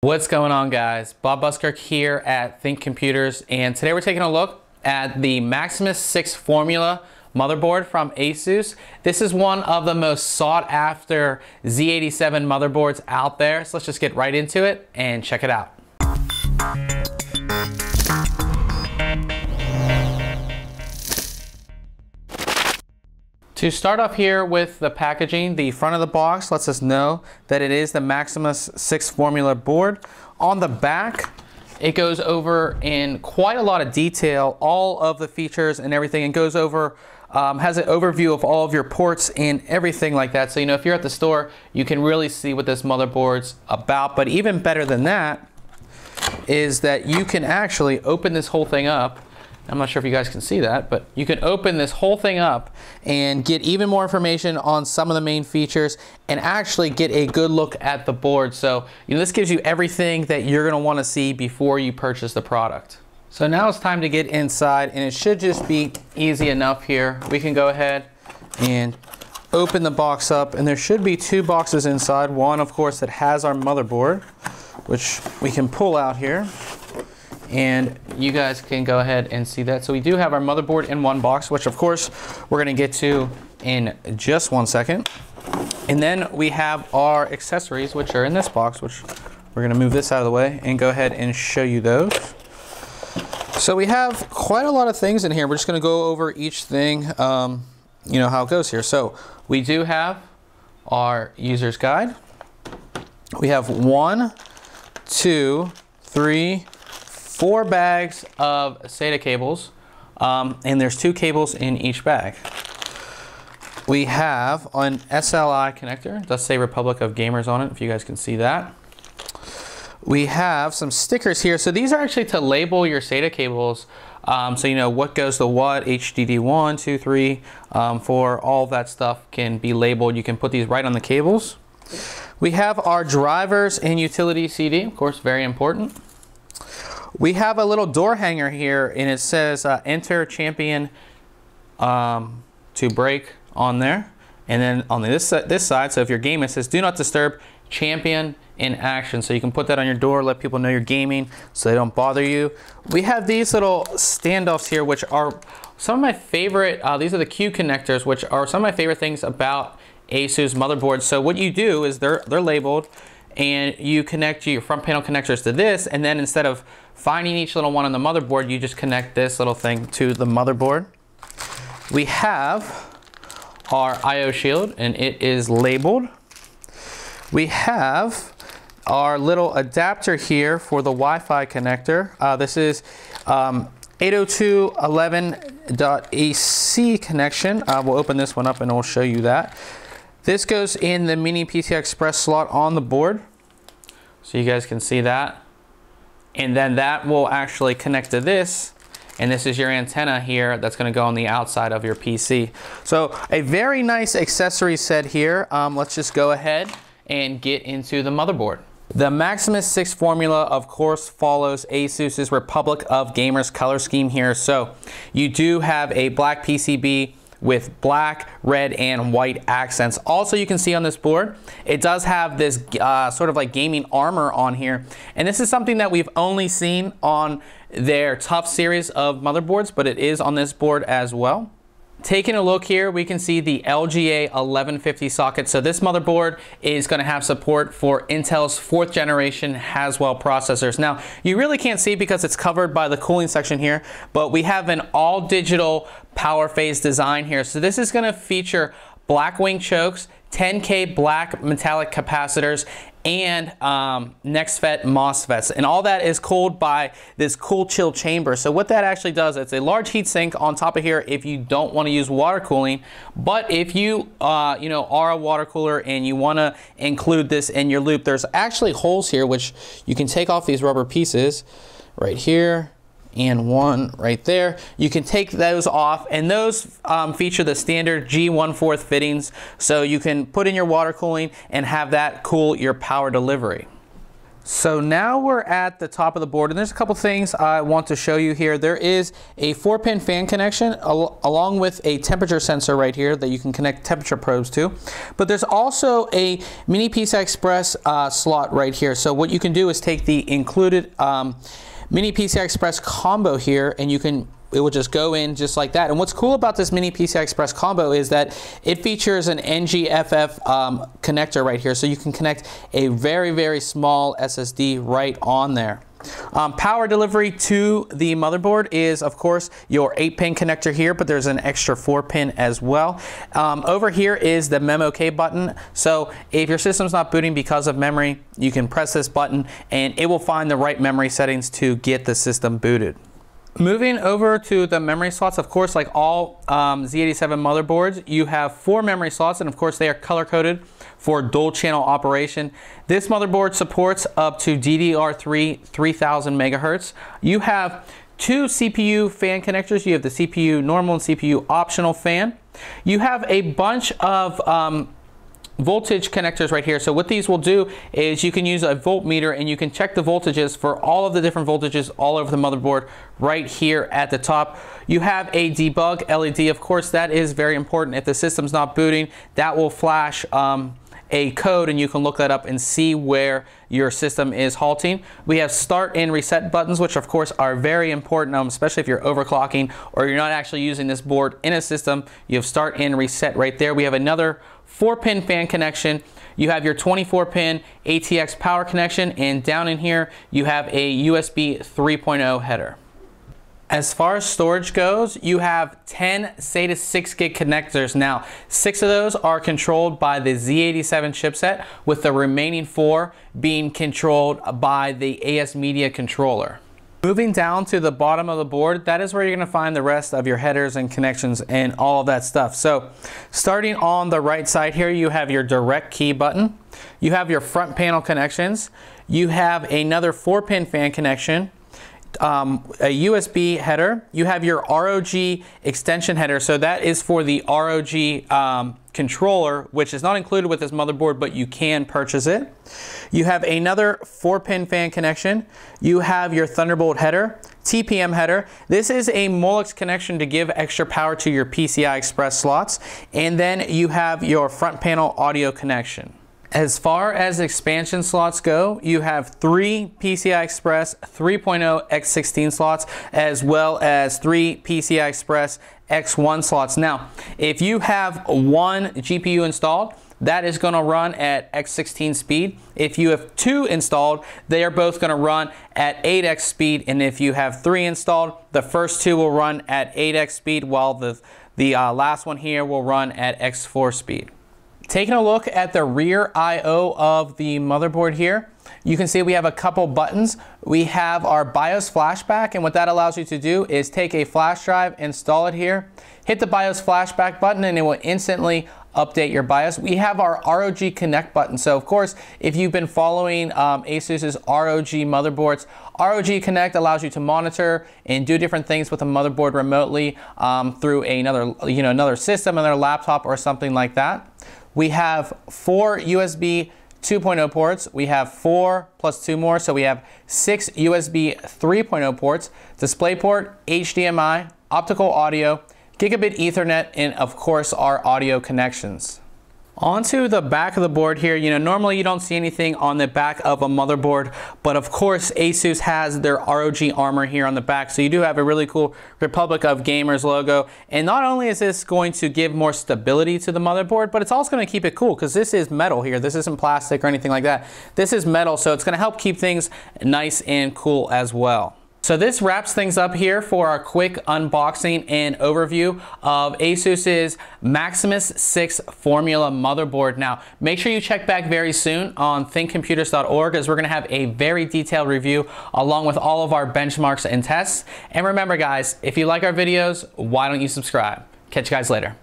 What's going on, guys? Bob Buskirk here at ThinkComputers, and today we're taking a look at the Maximus 6 Formula motherboard from ASUS. This is one of the most sought after Z87 motherboards out there, so let's just get right into it and check it out. To start off here with the packaging, the front of the box lets us know that it is the Maximus 6 Formula board. On the back, it goes over in quite a lot of detail, all of the features and everything, and goes over, has an overview of all of your ports and everything like that. So, if you're at the store, you can really see what this motherboard's about. But even better than that is that you can actually open this whole thing up. I'm not sure if you guys can see that, but you can open this whole thing up and get even more information on some of the main features and actually get a good look at the board. So, this gives you everything that you're gonna wanna see before you purchase the product. So now it's time to get inside, and it should just be easy enough here. We can go ahead and open the box up, and there should be two boxes inside. One, of course, that has our motherboard, which we can pull out here. And you guys can go ahead and see that. So we do have our motherboard in one box, which of course we're gonna get to in just one second. And then we have our accessories, which are in this box, which we're gonna move this out of the way and go ahead and show you those. So we have quite a lot of things in here. We're just gonna go over each thing, how it goes here. So we do have our user's guide. We have 1, 2, 3, 4 bags of SATA cables, and there's 2 cables in each bag. We have an SLI connector. It does say Republic of Gamers on it, if you guys can see that. We have some stickers here. So these are actually to label your SATA cables, so you know what goes to what, HDD 1, 2, 3, 4, all that stuff can be labeled. You can put these right on the cables. We have our drivers and utility CD, of course, very important. We have a little door hanger here, and it says enter champion to break on there. And then on this side, so if you're gaming, it says do not disturb champion in action. So you can put that on your door, let people know you're gaming so they don't bother you. We have these little standoffs here, which are some of my favorite, these are the Q connectors, which are some of my favorite things about ASUS motherboards. So what you do is they're labeled, and you connect your front panel connectors to this, and then instead of finding each little one on the motherboard, you just connect this little thing to the motherboard. We have our I/O shield, and it is labeled. We have our little adapter here for the Wi-Fi connector. This is 802.11.AC connection. We'll open this one up and we'll show you that. This goes in the mini PCI Express slot on the board, so you guys can see that. And then that will actually connect to this, and this is your antenna here that's gonna go on the outside of your PC. So a very nice accessory set here. Let's just go ahead and get into the motherboard. The Maximus 6 Formula, of course, follows ASUS's Republic of Gamers color scheme here. So you do have a black PCB with black, red, and white accents. Also, you can see on this board, it does have this sort of like gaming armor on here. And this is something that we've only seen on their TUF series of motherboards, but it is on this board as well. Taking a look here, we can see the LGA 1150 socket. So this motherboard is going to have support for Intel's 4th generation Haswell processors. Now, you really can't see because it's covered by the cooling section here, but we have an all digital power phase design here. So this is going to feature black wing chokes, 10K black metallic capacitors, and NextFET MOSFETs, and all that is cooled by this cool chill chamber. So what that actually does, it's a large heat sink on top of here if you don't want to use water cooling. But if you are a water cooler and you want to include this in your loop, there's actually holes here which you can take off these rubber pieces right here and one right there. You can take those off, and those feature the standard G1/4 fittings, so you can put in your water cooling and have that cool your power delivery. So now we're at the top of the board, and there's a couple things I want to show you here. There is a 4-pin fan connection along with a temperature sensor right here that you can connect temperature probes to. But there's also a mini PCI Express slot right here. So what you can do is take the included mini PCI Express combo here, and it will just go in just like that. And what's cool about this mini PCI Express combo is that it features an NG-FF connector right here. So you can connect a very, very small SSD right on there. Power delivery to the motherboard is, of course, your 8-pin connector here, but there's an extra 4-pin as well. Over here is the Memo K button. So if your system's not booting because of memory, you can press this button and it will find the right memory settings to get the system booted. Moving over to the memory slots, of course, like all Z87 motherboards, you have 4 memory slots, and of course they are color-coded for dual channel operation. This motherboard supports up to DDR3 3000 megahertz. You have 2 CPU fan connectors. You have the CPU normal and CPU optional fan. You have a bunch of voltage connectors right here. So what these will do is you can use a voltmeter and you can check the voltages for all of the different voltages all over the motherboard right here at the top. You have a debug LED. Of course, that is very important. If the system's not booting, that will flash a code and you can look that up and see where your system is halting. We have start and reset buttons, which of course are very important, especially if you're overclocking or you're not actually using this board in a system. You have start and reset right there. We have another 4-pin fan connection. You have your 24-pin ATX power connection, and down in here you have a USB 3.0 header. As far as storage goes, you have 10 SATA 6 gig connectors. Now, 6 of those are controlled by the Z87 chipset, with the remaining 4 being controlled by the AS Media controller. Moving down to the bottom of the board, that is where you're going to find the rest of your headers and connections and all of that stuff. So starting on the right side here, you have your direct key button. You have your front panel connections. You have another 4-pin fan connection, a USB header. You have your ROG extension header. So that is for the ROG controller, which is not included with this motherboard, but you can purchase it. You have another 4-pin fan connection. You have your Thunderbolt header, TPM header. This is a Molex connection to give extra power to your PCI Express slots. And then you have your front panel audio connection. As far as expansion slots go, you have 3 PCI Express 3.0 x16 slots, as well as 3 PCI Express X1 slots. Now, if you have one GPU installed, that is going to run at x16 speed. If you have 2 installed, they are both going to run at 8x speed. And if you have 3 installed, the first 2 will run at 8x speed, while the last one here will run at x4 speed. Taking a look at the rear I/O of the motherboard here, you can see we have a couple buttons. We have our BIOS flashback, and what that allows you to do is take a flash drive, install it here, hit the BIOS flashback button, and it will instantly update your BIOS. We have our ROG Connect button. So of course, if you've been following ASUS's ROG motherboards, ROG Connect allows you to monitor and do different things with a motherboard remotely through another system, another laptop, or something like that. We have 4 USB 2.0 ports. We have 4 plus 2 more, so we have 6 USB 3.0 ports, DisplayPort, HDMI, optical audio, gigabit Ethernet, and of course our audio connections. Onto the back of the board here, normally you don't see anything on the back of a motherboard, but of course ASUS has their ROG armor here on the back, so you do have a really cool Republic of Gamers logo. And not only is this going to give more stability to the motherboard, but it's also going to keep it cool, because this is metal here. This isn't plastic or anything like that. This is metal, so it's going to help keep things nice and cool as well. So this wraps things up here for our quick unboxing and overview of ASUS's Maximus 6 Formula motherboard. Now, make sure you check back very soon on ThinkComputers.org, as we're going to have a very detailed review along with all of our benchmarks and tests. And remember guys, if you like our videos, why don't you subscribe? Catch you guys later.